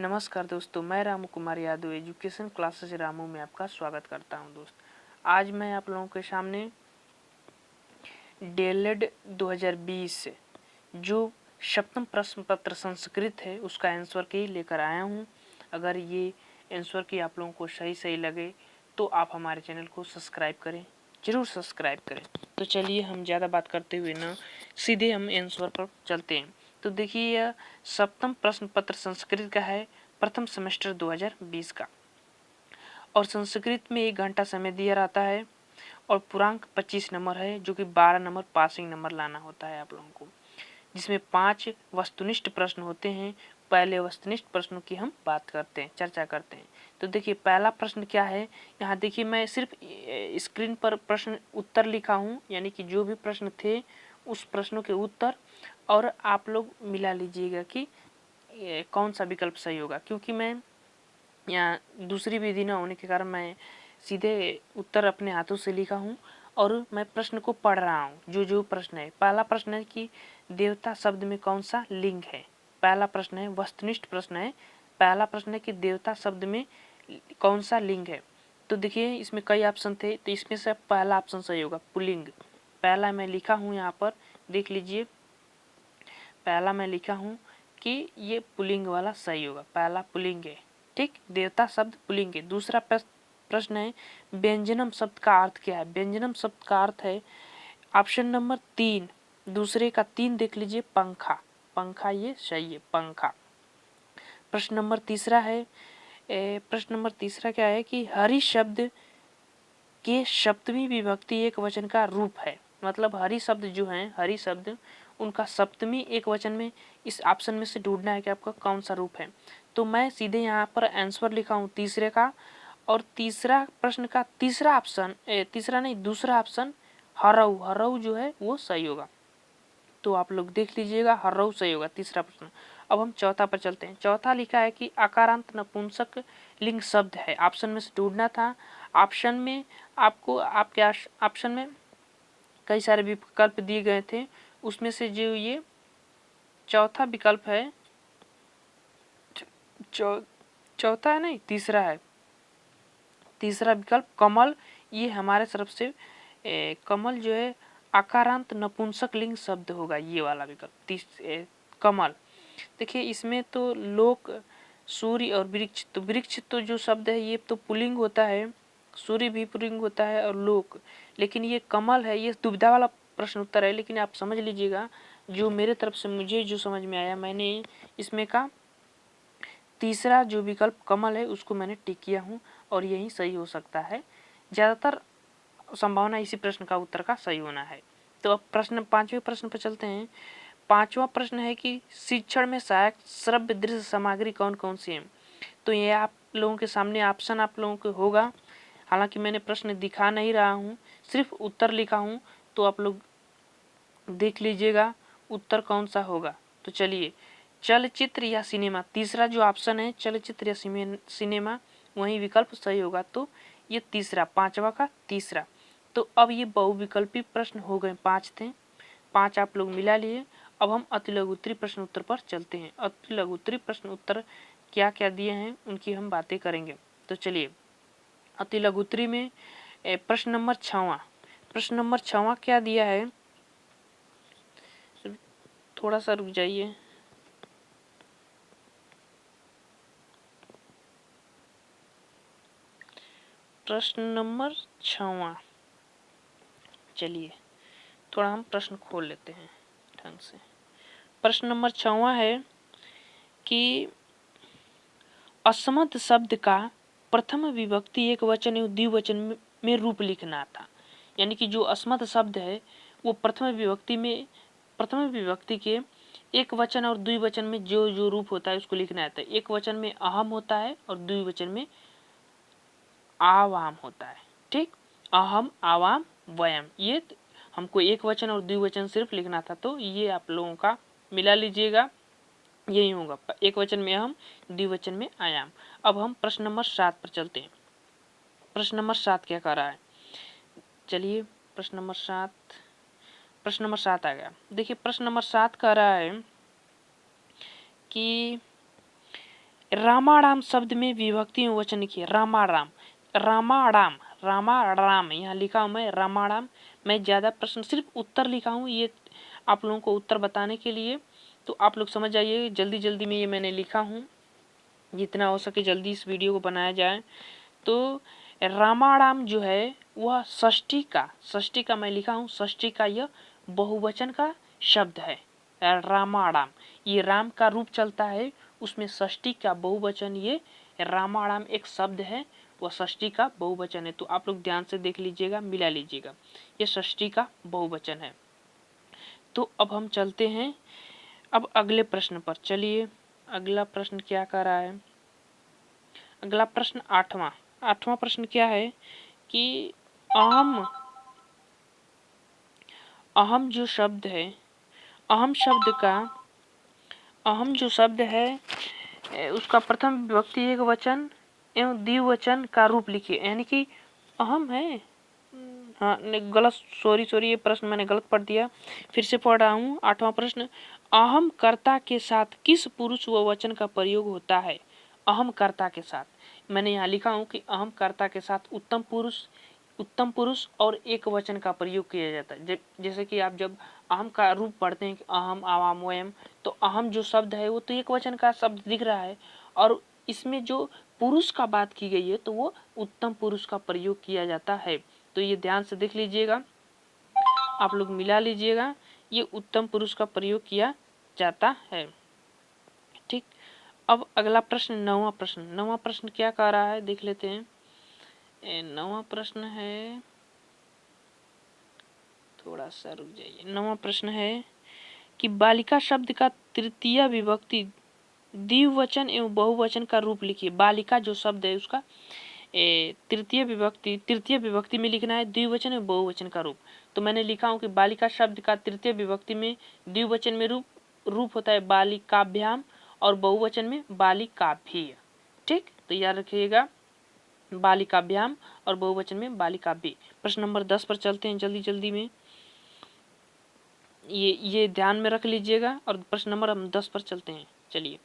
नमस्कार दोस्तों, मैं रामू कुमार यादव एजुकेशन क्लासेस रामू में आपका स्वागत करता हूं। दोस्त, आज मैं आप लोगों के सामने डीएलएड 2020 जो सप्तम प्रश्न पत्र संस्कृत है उसका आंसर की लेकर आया हूं। अगर ये आंसर की आप लोगों को सही लगे तो आप हमारे चैनल को सब्सक्राइब करें, जरूर सब्सक्राइब करें। तो चलिए हम ज़्यादा बात करते हुए ना सीधे हम आंसर पर चलते हैं। तो देखिए, यह सप्तम प्रश्न पत्र संस्कृत का है, प्रथम सेमेस्टर 2020 का, और संस्कृत में 1 घंटा समय दिया रहता है और पूर्णांक 25 नंबर है, जो कि 12 नंबर पासिंग नंबर लाना होता है आप लोगों को, जिसमें 5 वस्तुनिष्ठ प्रश्न होते हैं। पहले वस्तुनिष्ठ प्रश्नों की हम बात करते हैं, चर्चा करते हैं। तो देखिए, पहला प्रश्न क्या है, यहाँ देखिए मैं सिर्फ स्क्रीन पर प्रश्न उत्तर लिखा हूँ, यानी कि जो भी प्रश्न थे उस प्रश्नों के उत्तर, और आप लोग मिला लीजिएगा कि कौन सा विकल्प सही होगा। क्योंकि मैं यहाँ दूसरी विधि न होने के कारण मैं सीधे उत्तर अपने हाथों से लिखा हूँ और मैं प्रश्न को पढ़ रहा हूँ। जो प्रश्न है, पहला प्रश्न है कि देवता शब्द में कौन सा लिंग है। पहला प्रश्न है, वस्तुनिष्ठ प्रश्न है। पहला प्रश्न है कि देवता शब्द में कौन सा लिंग है। तो देखिए, इसमें कई ऑप्शन थे, तो इसमें से पहला ऑप्शन सही होगा, पुल्लिंग। पहला मैं लिखा हूँ, यहाँ पर देख लीजिए, पहला मैं लिखा हूँ कि ये पुल्लिंग वाला सही होगा, पहला पुल्लिंग है। ठीक, देवता शब्द पुल्लिंग है। दूसरा प्रश्न है, व्यंजनम शब्द का अर्थ क्या है। व्यंजनम शब्द का अर्थ है ऑप्शन नंबर 3, दूसरे का 3 देख लीजिए, पंखा। पंखा ये सही है, पंखा। प्रश्न नंबर तीसरा है, प्रश्न नंबर तीसरा क्या है कि हरि शब्द के सप्तमी विभक्ति एक वचन का रूप है। मतलब हरि शब्द जो है, हरि शब्द उनका सप्तमी एक वचन में, इस ऑप्शन में से ढूंढना है कि आपका कौन सा रूप है। तो मैं सीधे यहाँ पर आंसर लिखा हूँ तीसरे का, और तीसरा प्रश्न का तीसरा ऑप्शन, तीसरा नहीं दूसरा ऑप्शन हरऊ, हरऊ जो है वो सही होगा। तो आप लोग देख लीजिएगा, हरऊ सही होगा, तीसरा प्रश्न। अब हम चौथा पर चलते हैं। चौथा लिखा है कि आकारांत नपुंसक लिंग शब्द है। ऑप्शन में से ढूंढना था। ऑप्शन में आपको आपके ऑप्शन में कई सारे विकल्प दिए गए थे, उसमें से जो ये चौथा विकल्प है, चौथा है नहीं, तीसरा है, तीसरा विकल्प कमल, ये हमारे तरफ से कमल जो है आकारांत नपुंसक लिंग शब्द होगा, ये वाला विकल्प कमल। देखिए, इसमें तो लोक, सूर्य और वृक्ष, तो वृक्ष तो जो शब्द है ये तो पुल्लिंग होता है, सूर्य भी पुल्लिंग होता है, और लोक, लेकिन ये कमल है, ये दुविधा वाला प्रश्न उत्तर है। लेकिन आप समझ लीजिएगा, जो मेरे तरफ से मुझे जो समझ में आया, मैंने इसमें का तीसरा जो विकल्प कमल है उसको मैंने टिक किया हूँ, और यही सही हो सकता है। ज़्यादातर संभावना इसी प्रश्न का उत्तर का सही होना है। तो अब प्रश्न, पांचवें प्रश्न पर चलते हैं। पांचवा प्रश्न है कि शिक्षण में सहायक श्रव्य दृश्य सामग्री कौन कौन सी है। तो ये आप लोगों के सामने ऑप्शन आप लोगों को होगा, हालांकि मैंने प्रश्न दिखा नहीं रहा हूँ, सिर्फ उत्तर लिखा हूँ, तो आप लोग देख लीजिएगा उत्तर कौन सा होगा। तो चलिए, चलचित्र या सिनेमा, तीसरा जो ऑप्शन है चलचित्र या सिनेमा, वही विकल्प सही होगा। तो ये तीसरा, पांचवा का तीसरा। तो अब ये बहुविकल्पी प्रश्न हो गए, 5 थे, 5 आप लोग मिला लिए। अब हम अति लघुत्तरी प्रश्न उत्तर पर चलते हैं। अति लघुत्तरी प्रश्न उत्तर क्या क्या दिए हैं उनकी हम बातें करेंगे। तो चलिए, अति लघुत्तरी में प्रश्न नंबर 6वां, प्रश्न नंबर 6वां क्या दिया है, थोड़ा सा रुक जाइए। प्रश्न नंबर 6वां, चलिए थोड़ा हम प्रश्न खोल लेते हैं ढंग से। प्रश्न नंबर 6वां है कि असमर्थ शब्द का प्रथम विभक्ति एक वचन एवं द्विवचन में रूप लिखना था। यानी कि जो असमर्थ शब्द है वो प्रथम विभक्ति के एक वचन और द्विवचन में जो जो रूप होता है उसको लिखना आता है। एक वचन में अहम होता है और द्विवचन में आवाम होता है। ठीक, अहम, आवाम, वयम, ये हमको एक वचन और द्विवचन सिर्फ लिखना था। तो ये आप लोगों का मिला लीजिएगा, यही होगा, एक वचन में अहम, द्विवचन में आयाम। अब हम प्रश्न नंबर 7 पर चलते हैं। प्रश्न नंबर 7 क्या कह रहा है, चलिए प्रश्न नंबर 7 आ गया। देखिए, प्रश्न नंबर 7 कह रहा है कि रामाराम शब्द में विभक्ति में वचन लिखिए। रामाराम, रामाराम, रामाराम यहाँ लिखा हूँ मैं रामाराम। मैं ज़्यादा प्रश्न सिर्फ उत्तर लिखा हूँ, ये आप लोगों को उत्तर बताने के लिए, तो आप लोग समझ जाइए। जल्दी जल्दी में ये मैंने लिखा हूँ, जितना हो सके जल्दी इस वीडियो को बनाया जाए। तो रामाराम जो है वह षष्ठी का मैं लिखा हूँ, षष्ठी का यह बहुवचन का शब्द है। रामाराम, ये राम का रूप चलता है, उसमें षष्ठी का बहुवचन, ये रामाराम एक शब्द है, वह षष्ठी का बहुवचन है। तो आप लोग ध्यान से देख लीजिएगा, मिला लीजिएगा, ये षष्ठी का बहुवचन है। तो अब हम चलते हैं अब अगले प्रश्न पर। चलिए अगला प्रश्न क्या कर रहा है। अगला प्रश्न आठवां प्रश्न क्या है कि अहम जो शब्द है, अहम जो शब्द है उसका प्रथम विभक्ति एक वचन एवं द्विवचन का रूप लिखिए। यानी कि अहम है, हाँ गलत, सॉरी ये प्रश्न मैंने गलत पढ़ दिया, फिर से पढ़ रहा हूँ। आठवां प्रश्न, अहम कर्ता के साथ किस पुरुष व वचन का प्रयोग होता है। अहम कर्ता के साथ मैंने यहाँ लिखा हूँ कि अहम कर्ता के साथ उत्तम पुरुष और एक वचन का प्रयोग किया जाता है। जैसे कि आप जब अहम का रूप पढ़ते हैं कि अहम, आवाम, वयम, तो अहम जो शब्द है वो तो एक वचन का शब्द दिख रहा है, और इसमें जो पुरुष का बात की गई है तो वो उत्तम पुरुष का प्रयोग किया जाता है। तो ये ध्यान से देख लीजिएगा, आप लोग मिला लीजिएगा, ये उत्तम पुरुष का प्रयोग किया जाता है। ठीक, अब अगला प्रश्न, नौवां प्रश्न क्या कह रहा है देख लेते हैं। नौवां प्रश्न है, थोड़ा सा रुक जाइए। नौवां प्रश्न है कि बालिका शब्द का तृतीय विभक्ति द्विवचन एवं बहुवचन का रूप लिखिए। बालिका जो शब्द है उसका तृतीय विभक्ति में लिखना है, द्विवचन एवं बहुवचन का रूप। तो मैंने लिखा हूँ कि बालिका शब्द का तृतीय विभक्ति में द्विवचन में रूप होता है बालिकाभ्याम, और बहुवचन में बालिकाभ्य। ठीक, तो याद रखिएगा, बालिकाभ्याम और बहुवचन में बालिकाभ्य। प्रश्न नंबर 10 पर चलते हैं जल्दी जल्दी में, ये ध्यान में रख लीजिएगा, और प्रश्न नंबर हम 10 पर चलते हैं। चलिए,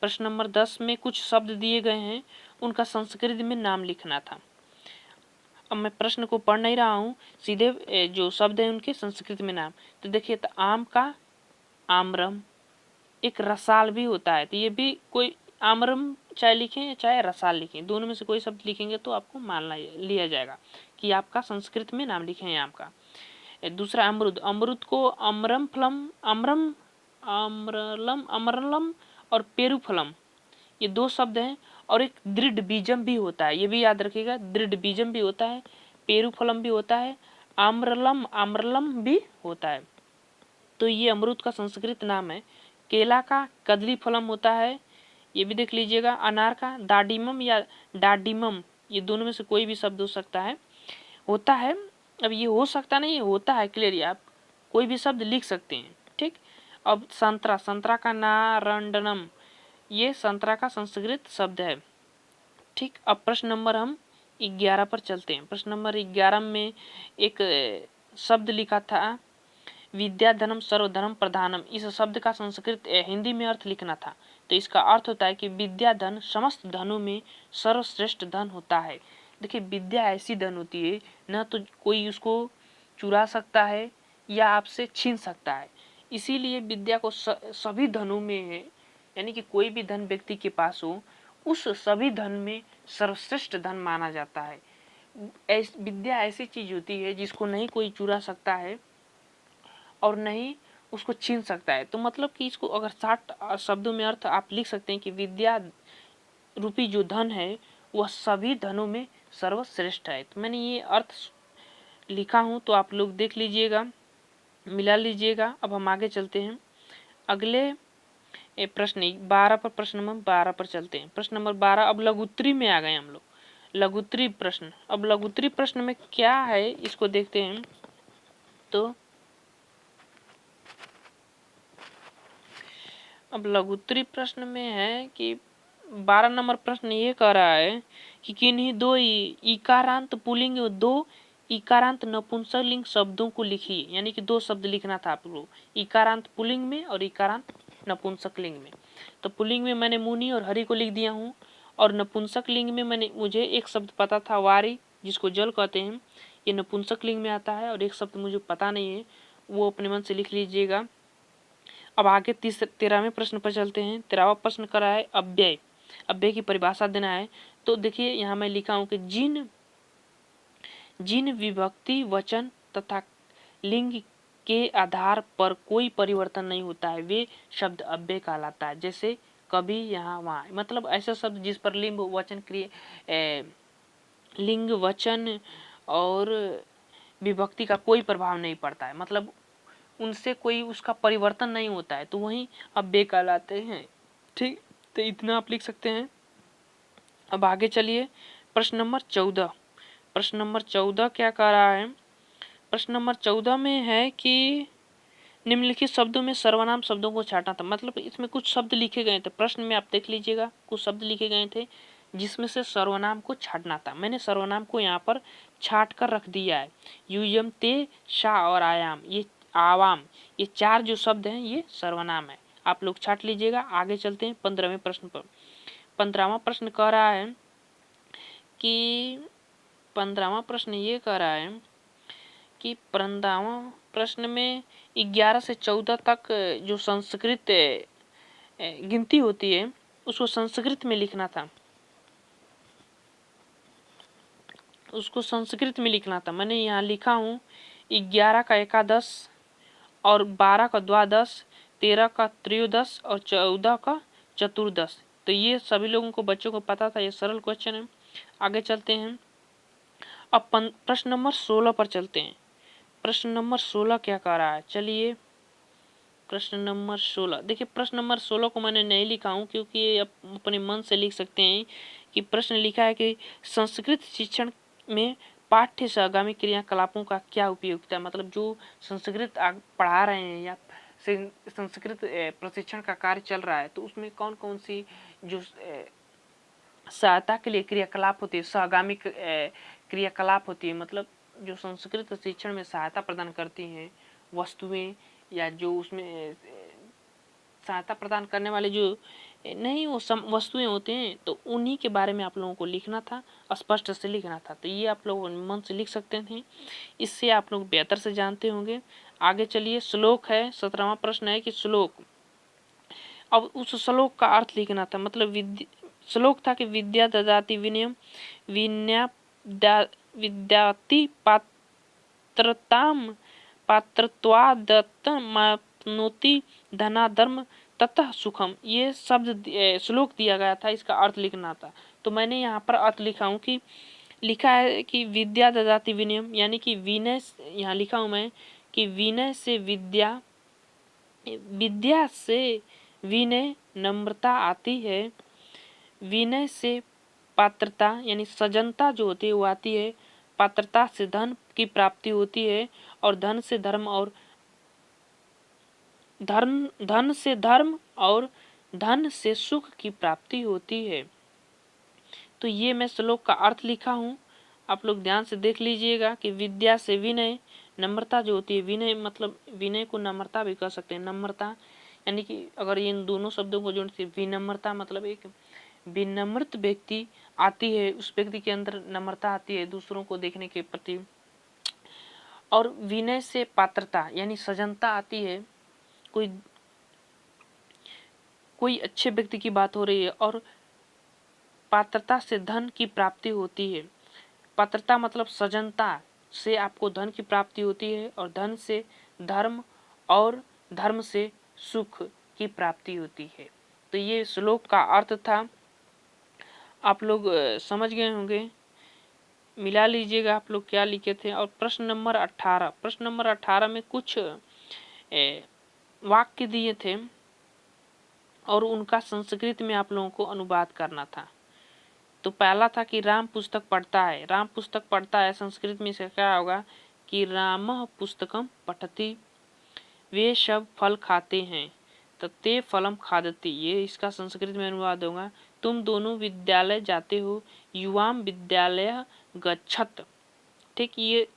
प्रश्न नंबर 10 में कुछ शब्द दिए गए हैं, उनका संस्कृत में नाम लिखना था। अब मैं प्रश्न को पढ़ नहीं रहा हूँ, सीधे जो शब्द है उनके संस्कृत में नाम। तो देखिए, तो आम का आम्रम, एक रसाल भी होता है, तो ये भी कोई आम्रम चाहे लिखें चाहे रसाल लिखें, दोनों में से कोई शब्द लिखेंगे तो आपको मान लिया जाएगा कि आपका संस्कृत में नाम लिखे हैं आम का। दूसरा अमरुद को अमरलम और पेरुफलम, ये दो शब्द हैं। और एक दृढ़ बीजम भी होता है, ये भी याद रखिएगा, दृढ़ बीजम भी होता है, पेरुफलम भी होता है, आम्रलम भी होता है। तो ये अमरूद का संस्कृत नाम है। केला का कदली फलम होता है, ये भी देख लीजिएगा। अनार का दाडिमम या डाडिमम, ये दोनों में से कोई भी शब्द हो सकता है, होता है। अब ये हो सकता नहीं, होता है, क्लियर, आप कोई भी शब्द लिख सकते हैं। ठीक, अब संतरा का नारंडनम, ये संतरा का संस्कृत शब्द है। ठीक, अब प्रश्न नंबर हम 11 पर चलते हैं। प्रश्न नंबर 11 में एक शब्द लिखा था, विद्या धनम सर्वधनम प्रधानम। इस शब्द का संस्कृत हिंदी में अर्थ लिखना था। तो इसका अर्थ होता है कि विद्या धन समस्त धनों में सर्वश्रेष्ठ धन होता है। देखिए, विद्या ऐसी धन होती है, न तो कोई उसको चुरा सकता है या आपसे छीन सकता है, इसीलिए विद्या को सभी धनों में है, यानी कि कोई भी धन व्यक्ति के पास हो, उस सभी धन में सर्वश्रेष्ठ धन माना जाता है। विद्या ऐसी चीज होती है जिसको नहीं कोई चुरा सकता है और नहीं उसको छीन सकता है। तो मतलब कि इसको अगर 60 शब्दों में अर्थ आप लिख सकते हैं कि विद्या रूपी जो धन है वह सभी धनों में सर्वश्रेष्ठ है। तो मैंने ये अर्थ लिखा हूँ, तो आप लोग देख लीजिएगा, मिला लीजिएगा। अब हम आगे चलते हैं अगले प्रश्न 12 पर। प्रश्न नंबर 12 पर चलते हैं। प्रश्न नंबर 12, अब लघुत्तरी में आ गए हम लोग, लघुत्तरी प्रश्न। अब लघुत्तरी प्रश्न में क्या है इसको देखते हैं। तो अब लघुत्तरी प्रश्न में है कि 12 नंबर प्रश्न ये कह रहा है कि किन्हीं दो इकारांत पुल्लिंग और दो इकारांत नपुंसकलिंग शब्दों को लिखिए। यानी कि दो शब्द लिखना था आपको, इकारांत पुल्लिंग में और इकारांत नपुंसकलिंग में। तो पुल्लिंग में मैंने मुनि और हरि को लिख दिया हूँ, और नपुंसक लिंग में मुझे एक शब्द पता था वारी, जिसको जल कहते हैं, ये नपुंसक लिंग में आता है, और एक शब्द मुझे पता नहीं है, वो अपने मन से लिख लीजिएगा। अब आगे 13वें प्रश्न पर चलते हैं। 13वां प्रश्न करा है अव्यय। अव्यय की परिभाषा देना है। तो देखिए यहाँ मैं लिखा हूँ कि जिन विभक्ति वचन तथा लिंग के आधार पर कोई परिवर्तन नहीं होता है वे शब्द अव्यय कहलाता है। जैसे कभी, यहाँ, वहाँ, मतलब ऐसा शब्द जिस पर लिंग वचन और विभक्ति का कोई प्रभाव नहीं पड़ता है, मतलब उनसे कोई उसका परिवर्तन नहीं होता है, तो वही अव्यय कहलाते हैं। ठीक, तो इतना आप लिख सकते हैं। अब आगे चलिए प्रश्न नंबर 14। प्रश्न नंबर 14 क्या कह रहा है? प्रश्न नंबर 14 में है कि निम्नलिखित शब्दों में सर्वनाम शब्दों को छांटना था। मतलब इसमें कुछ शब्द लिखे गए थे, प्रश्न में आप देख लीजिएगा, कुछ शब्द लिखे गए थे जिसमें से सर्वनाम को छांटना था। मैंने सर्वनाम को यहाँ पर छांट कर रख दिया है। युयम, ते, शा और आयाम, ये आवाम, ये 4 जो शब्द हैं ये सर्वनाम है। आप लोग छांट लीजिएगा। आगे चलते हैं 15वें प्रश्न पर। 15वां प्रश्न कह रहा है कि 15वां प्रश्न ये कह रहा है कि 15वां प्रश्न में 11 से 14 तक जो संस्कृत गिनती होती है उसको संस्कृत में लिखना था, उसको संस्कृत में लिखना था। मैंने यहाँ लिखा हूँ 11 का एकादश और 12 का द्वादश, 13 का त्रयोदश और 14 का चतुर्दश। तो ये सभी लोगों को, बच्चों को पता था, ये सरल क्वेश्चन है। आगे चलते हैं। अब प्रश्न नंबर 16 पर चलते हैं। प्रश्न नंबर 16 क्या कह रहा है? चलिए प्रश्न नंबर 16 देखिए। प्रश्न नंबर 16 को मैंने नहीं लिखा हूँ क्योंकि ये अपने मन से लिख सकते हैं कि प्रश्न लिखा है कि संस्कृत शिक्षण में पाठ्य सहगामी क्रियाकलापों का क्या उपयोगिता है। मतलब जो संस्कृत पढ़ा रहे हैं या संस्कृत प्रशिक्षण का कार्य चल रहा है तो उसमें कौन कौन सी जो सहायता के लिए क्रियाकलाप होती है, सहगामी क्रियाकलाप होती है, मतलब जो संस्कृत शिक्षण में सहायता प्रदान करती हैं वस्तुएं, या जो उसमें सहायता प्रदान करने वाले जो नहीं वो वस्तुएं होते हैं, तो उन्हीं के बारे में आप लोगों को लिखना था, स्पष्ट से लिखना था। तो ये आप लोग मन से लिख सकते थे, इससे आप लोग बेहतर से जानते होंगे। आगे चलिए, श्लोक है। 17वां प्रश्न है कि श्लोक। अब उस श्लोक का अर्थ लिखना था। मतलब श्लोक था कि विद्या ददाति विनयम विद्याति पात्रत्वादत्तमाप्नोति धनाधर्म ततः सुखम। ये शब्द श्लोक दिया गया था, इसका अर्थ लिखना था। तो मैंने यहाँ पर अर्थ लिखा हूँ कि लिखा है कि विद्या ददाति विनयम, यानी कि विनय, यहाँ लिखा हूँ मैं कि विनय से विद्या, विद्या से विनय नम्रता आती है, विनय से पात्रता यानी सजनता जो होती है वो आती है, पात्रता से धन की प्राप्ति होती है, और धन से धर्म और धन से धर्म और धन से सुख की प्राप्ति होती है। तो ये मैं श्लोक का अर्थ लिखा हूँ, आप लोग ध्यान से देख लीजिएगा कि विद्या से विनय, नम्रता जो होती है, विनय मतलब विनय को नम्रता भी कह सकते हैं। नम्रता यानी कि अगर इन दोनों शब्दों को जोड़ते, विनम्रता मतलब एक विनम्र व्यक्ति आती है, उस व्यक्ति के अंदर नम्रता आती है दूसरों को देखने के प्रति, और विनय से पात्रता यानी सजनता आती है, कोई अच्छे व्यक्ति की बात हो रही है, और पात्रता से धन की प्राप्ति होती है। पात्रता मतलब सजनता से आपको धन की प्राप्ति होती है, और धन से धर्म और धर्म से सुख की प्राप्ति होती है। तो ये श्लोक का अर्थ था, आप लोग समझ गए होंगे। मिला लीजिएगा आप लोग क्या लिखे थे। और प्रश्न नंबर 18, प्रश्न नंबर 18 में कुछ वाक्य दिए थे और उनका संस्कृत में आप लोगों को अनुवाद करना था। तो पहला था कि राम पुस्तक पढ़ता है। राम पुस्तक पढ़ता है, संस्कृत में इसका क्या होगा कि रामः पुस्तकम पठति। वे सब फल खाते हैं, तत्ते फलम खादति। ये इसका संस्कृत में अनुवाद होगा। तुम दोनों विद्यालय जाते हो, युवाम विद्यालय गच्छत। ठीक, ये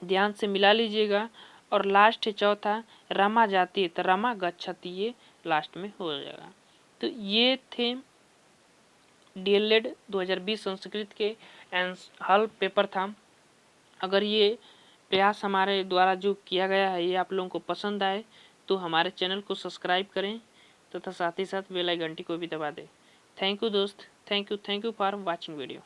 ध्यान से मिला लीजिएगा। और लास्ट है चौथा, रमा जाती है, तो रमा गच्छति, ये लास्ट में हो जाएगा। तो ये थे DLED 2020 संस्कृत के हल पेपर था। अगर ये प्रयास हमारे द्वारा जो किया गया है ये आप लोगों को पसंद आए तो हमारे चैनल को सब्सक्राइब करें तथा साथ ही साथ बेल आइकन घंटी को भी दबा दें। थैंक यू दोस्त, thank you for watching video.